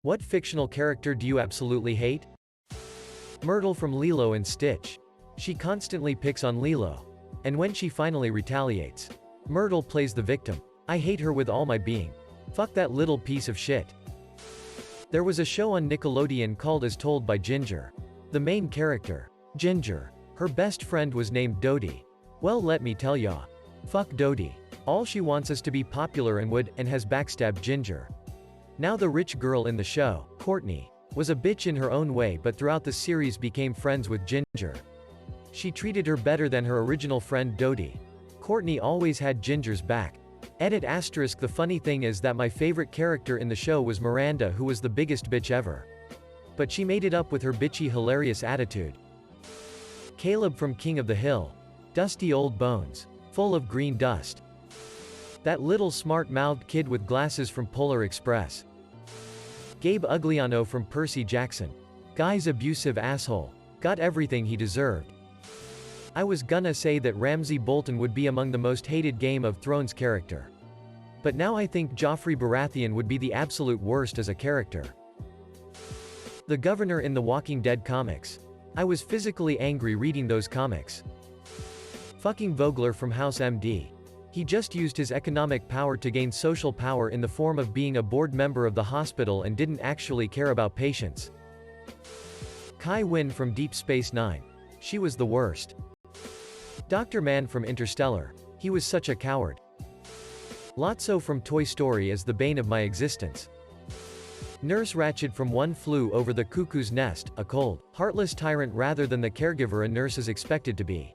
What fictional character do you absolutely hate? Myrtle from Lilo and Stitch. She constantly picks on Lilo. And when she finally retaliates, Myrtle plays the victim. I hate her with all my being. Fuck that little piece of shit. There was a show on Nickelodeon called As Told by Ginger. The main character, Ginger, her best friend was named Dodie. Well, let me tell ya. Fuck Dodie. All she wants is to be popular and has backstabbed Ginger. Now the rich girl in the show, Courtney, was a bitch in her own way but throughout the series became friends with Ginger. She treated her better than her original friend Dodie. Courtney always had Ginger's back. Edit asterisk. The funny thing is that my favorite character in the show was Miranda, who was the biggest bitch ever. But she made it up with her bitchy hilarious attitude. Caleb from King of the Hill. Dusty old bones. Full of green dust. That little smart-mouthed kid with glasses from Polar Express. Gabe Ugliano from Percy Jackson. Guy's abusive asshole. Got everything he deserved. I was gonna say that Ramsay Bolton would be among the most hated Game of Thrones character. But now I think Joffrey Baratheon would be the absolute worst as a character. The governor in the Walking Dead comics. I was physically angry reading those comics. Fucking Vogler from House MD. He just used his economic power to gain social power in the form of being a board member of the hospital and didn't actually care about patients. Kai Wynn from Deep Space Nine. She was the worst. Dr. Mann from Interstellar. He was such a coward. Lotso from Toy Story is the bane of my existence. Nurse Ratched from One Flew Over the Cuckoo's Nest, a cold, heartless tyrant rather than the caregiver a nurse is expected to be.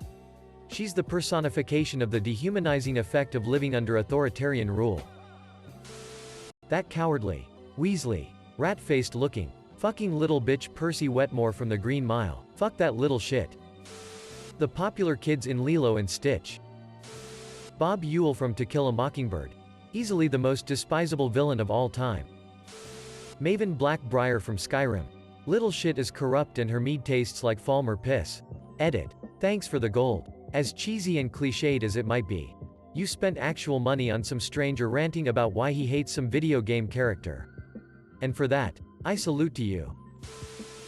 She's the personification of the dehumanizing effect of living under authoritarian rule. That cowardly, Weasley, rat-faced looking, fucking little bitch Percy Wetmore from the Green Mile. Fuck that little shit. The popular kids in Lilo and Stitch. Bob Ewell from To Kill a Mockingbird. Easily the most despisable villain of all time. Maven Blackbriar from Skyrim. Little shit is corrupt and her mead tastes like Falmer piss. Edit. Thanks for the gold. As cheesy and cliched as it might be. You spent actual money on some stranger ranting about why he hates some video game character. And for that, I salute to you.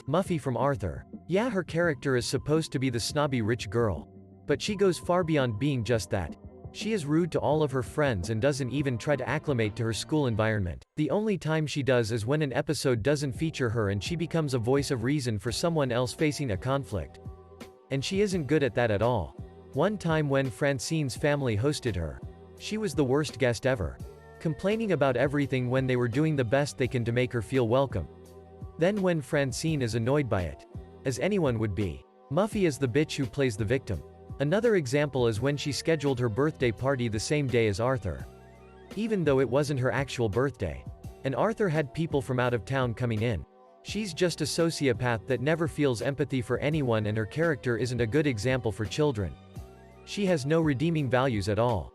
Muffy from Arthur. Yeah, her character is supposed to be the snobby rich girl. But she goes far beyond being just that. She is rude to all of her friends and doesn't even try to acclimate to her school environment. The only time she does is when an episode doesn't feature her and she becomes a voice of reason for someone else facing a conflict. And she isn't good at that at all. One time when Francine's family hosted her, she was the worst guest ever. Complaining about everything when they were doing the best they can to make her feel welcome. Then when Francine is annoyed by it. As anyone would be. Muffy is the bitch who plays the victim. Another example is when she scheduled her birthday party the same day as Arthur. Even though it wasn't her actual birthday. And Arthur had people from out of town coming in. She's just a sociopath that never feels empathy for anyone and her character isn't a good example for children. She has no redeeming values at all.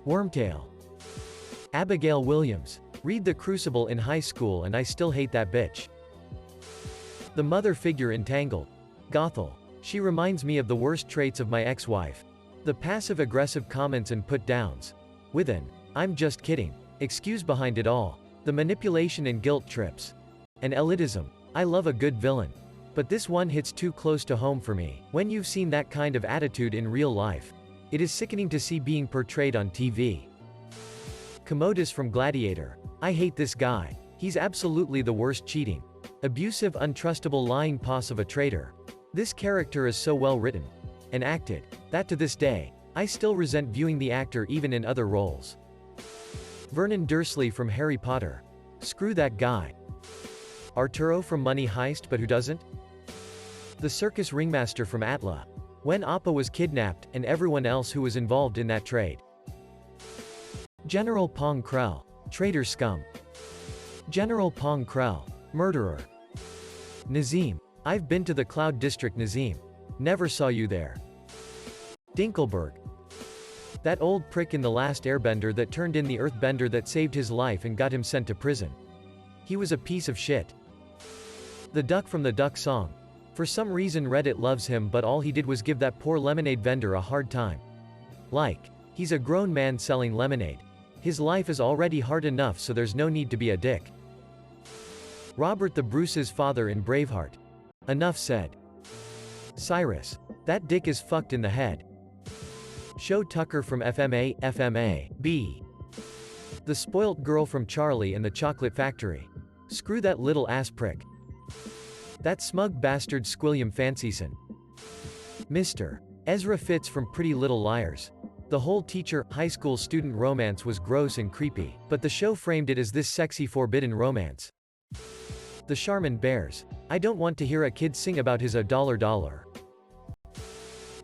Wormtail. Abigail Williams. Read The Crucible in high school and I still hate that bitch. The mother figure in Tangled. Gothel. She reminds me of the worst traits of my ex-wife. The passive-aggressive comments and put-downs. With an, I'm just kidding, excuse behind it all. The manipulation and guilt trips. And elitism. I love a good villain. But this one hits too close to home for me. When you've seen that kind of attitude in real life, it is sickening to see being portrayed on TV. Commodious from Gladiator. I hate this guy. He's absolutely the worst cheating. Abusive, untrustable lying boss of a traitor. This character is so well written. And acted. That to this day, I still resent viewing the actor even in other roles. Vernon Dursley from Harry Potter. Screw that guy. Arturo from Money Heist, but who doesn't? The circus ringmaster from Atla. When Appa was kidnapped, and everyone else who was involved in that trade. General Pong Krell. Traitor scum. General Pong Krell. Murderer. Nazim. I've been to the Cloud District, Nazim. Never saw you there. Dinkelberg. That old prick in The Last Airbender that turned in the earthbender that saved his life and got him sent to prison. He was a piece of shit. The duck from the Duck Song. For some reason Reddit loves him, but all he did was give that poor lemonade vendor a hard time. Like, he's a grown man selling lemonade. His life is already hard enough, so there's no need to be a dick. Robert the Bruce's father in Braveheart. Enough said. Cyrus. That dick is fucked in the head. Show Tucker from FMA, B. The spoilt girl from Charlie and the Chocolate Factory. Screw that little ass prick. That smug bastard Squilliam Fancyson. Mr. Ezra Fitz from Pretty Little Liars. The whole teacher-high school student romance was gross and creepy, but the show framed it as this sexy forbidden romance. The Charmin Bears. I don't want to hear a kid sing about his $1.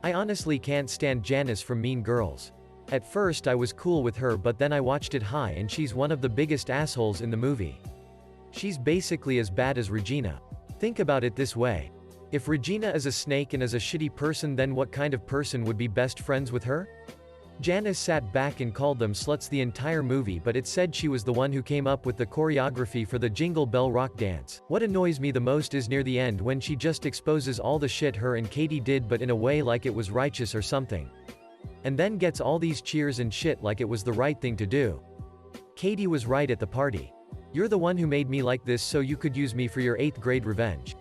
I honestly can't stand Janice from Mean Girls. At first I was cool with her, but then I watched it high and she's one of the biggest assholes in the movie. She's basically as bad as Regina. Think about it this way. If Regina is a snake and is a shitty person, then what kind of person would be best friends with her? Janice sat back and called them sluts the entire movie, but it said she was the one who came up with the choreography for the Jingle Bell Rock dance. What annoys me the most is near the end when she just exposes all the shit her and Katie did, but in a way like it was righteous or something. And then gets all these cheers and shit like it was the right thing to do. Katie was right at the party. You're the one who made me like this so you could use me for your 8th grade revenge.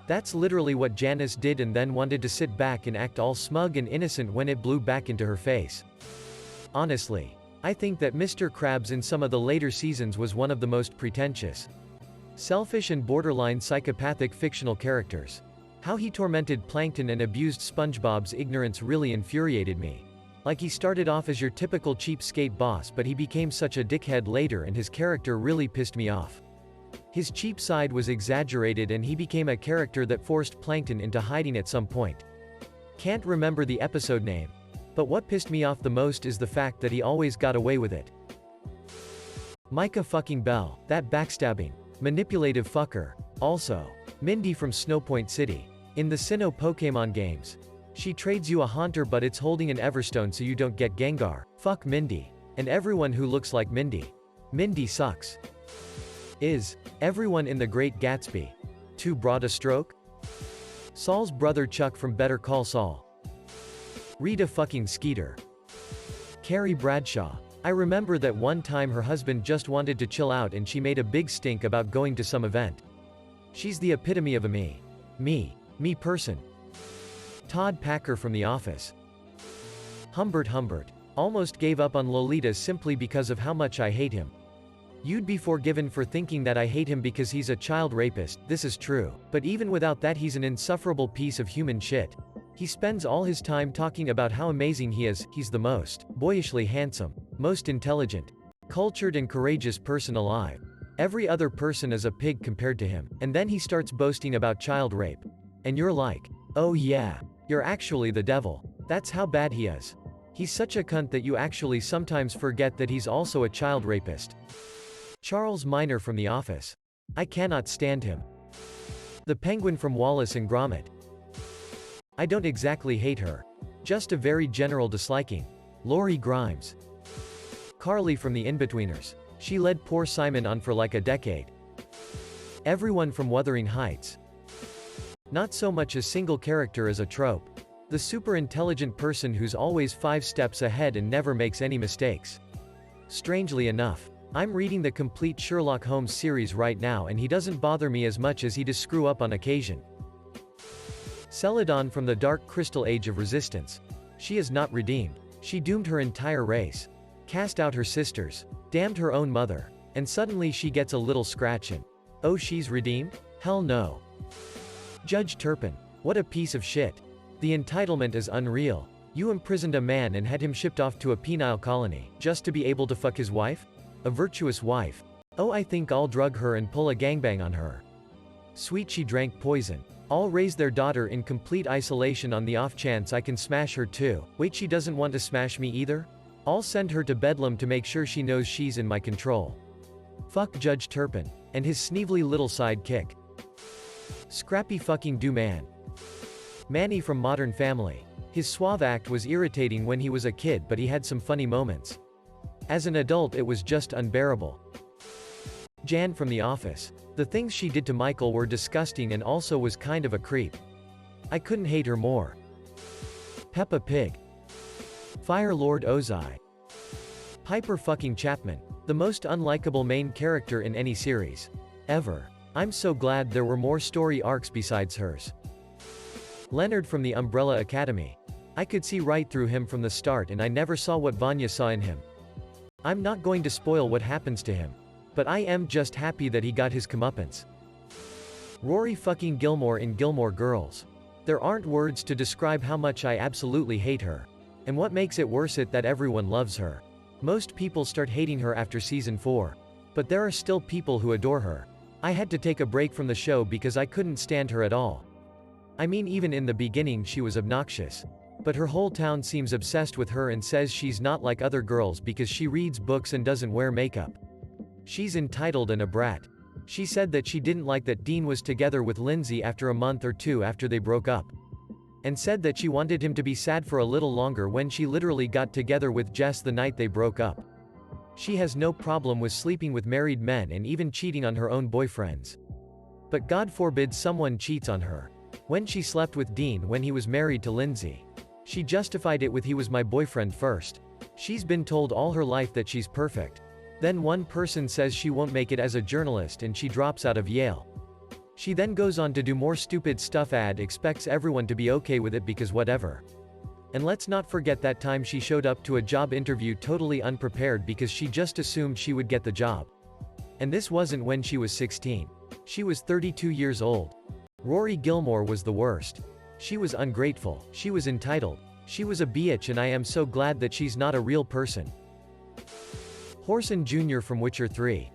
That's literally what Janice did, and then wanted to sit back and act all smug and innocent when it blew back into her face. Honestly, I think that Mr. Krabs in some of the later seasons was one of the most pretentious, selfish and borderline psychopathic fictional characters. How he tormented Plankton and abused SpongeBob's ignorance really infuriated me. Like, he started off as your typical cheapskate boss, but he became such a dickhead later and his character really pissed me off. His cheap side was exaggerated and he became a character that forced Plankton into hiding at some point. Can't remember the episode name. But what pissed me off the most is the fact that he always got away with it. Micah fucking Bell, that backstabbing, manipulative fucker. Also, Mindy from Snowpoint City. In the Sinnoh Pokémon games. She trades you a Haunter, but it's holding an Everstone so you don't get Gengar. Fuck Mindy. And everyone who looks like Mindy. Mindy sucks. Is everyone in The Great Gatsby too broad a stroke? Saul's brother Chuck from Better Call Saul. Rita fucking Skeeter. Carrie Bradshaw. I remember that one time her husband just wanted to chill out and she made a big stink about going to some event. She's the epitome of a me person. Todd Packer from The Office. Humbert. Almost gave up on Lolita simply because of how much I hate him. You'd be forgiven for thinking that I hate him because he's a child rapist, this is true, but even without that he's an insufferable piece of human shit. He spends all his time talking about how amazing he is, he's the most boyishly handsome, most intelligent, cultured and courageous person alive. Every other person is a pig compared to him, and then he starts boasting about child rape. And you're like, oh yeah, you're actually the devil. That's how bad he is. He's such a cunt that you actually sometimes forget that he's also a child rapist. Charles Minor from The Office. I cannot stand him. The Penguin from Wallace and Gromit. I don't exactly hate her. Just a very general disliking. Lori Grimes. Carly from The Inbetweeners. She led poor Simon on for like a decade. Everyone from Wuthering Heights. Not so much a single character as a trope. The super intelligent person who's always 5 steps ahead and never makes any mistakes. Strangely enough, I'm reading the complete Sherlock Holmes series right now and he doesn't bother me as much as he does screw up on occasion. Celadon from the Dark Crystal Age of Resistance. She is not redeemed. She doomed her entire race. Cast out her sisters. Damned her own mother. And suddenly she gets a little scratch and, oh, she's redeemed? Hell no. Judge Turpin. What a piece of shit. The entitlement is unreal. You imprisoned a man and had him shipped off to a penile colony, just to be able to fuck his wife? A virtuous wife. Oh, I think I'll drug her and pull a gangbang on her. Sweet, she drank poison. I'll raise their daughter in complete isolation on the off chance I can smash her too. Wait, she doesn't want to smash me either? I'll send her to Bedlam to make sure she knows she's in my control. Fuck Judge Turpin. And his sneevely little sidekick. Scrappy fucking do-man. Manny from Modern Family. His suave act was irritating when he was a kid, but he had some funny moments. As an adult it was just unbearable. Jan from The Office. The things she did to Michael were disgusting and also was kind of a creep. I couldn't hate her more. Peppa Pig. Fire Lord Ozai. Piper fucking Chapman. The most unlikable main character in any series. Ever. I'm so glad there were more story arcs besides hers. Leonard from the Umbrella Academy. I could see right through him from the start and I never saw what Vanya saw in him. I'm not going to spoil what happens to him. But I am just happy that he got his comeuppance. Rory fucking Gilmore in Gilmore Girls. There aren't words to describe how much I absolutely hate her. And what makes it worse is that everyone loves her. Most people start hating her after season 4. But there are still people who adore her. I had to take a break from the show because I couldn't stand her at all. I mean, even in the beginning she was obnoxious. But her whole town seems obsessed with her and says she's not like other girls because she reads books and doesn't wear makeup. She's entitled and a brat. She said that she didn't like that Dean was together with Lindsay after a month or two after they broke up. And said that she wanted him to be sad for a little longer when she literally got together with Jess the night they broke up. She has no problem with sleeping with married men and even cheating on her own boyfriends. But God forbid someone cheats on her. When she slept with Dean when he was married to Lindsay, she justified it with "he was my boyfriend first." She's been told all her life that she's perfect. Then one person says she won't make it as a journalist and she drops out of Yale. She then goes on to do more stupid stuff and expects everyone to be okay with it because whatever. And let's not forget that time she showed up to a job interview totally unprepared because she just assumed she would get the job. And this wasn't when she was 16. She was 32 years old. Rory Gilmore was the worst. She was ungrateful, she was entitled, she was a bitch, and I am so glad that she's not a real person. Whoreson Jr. from Witcher 3.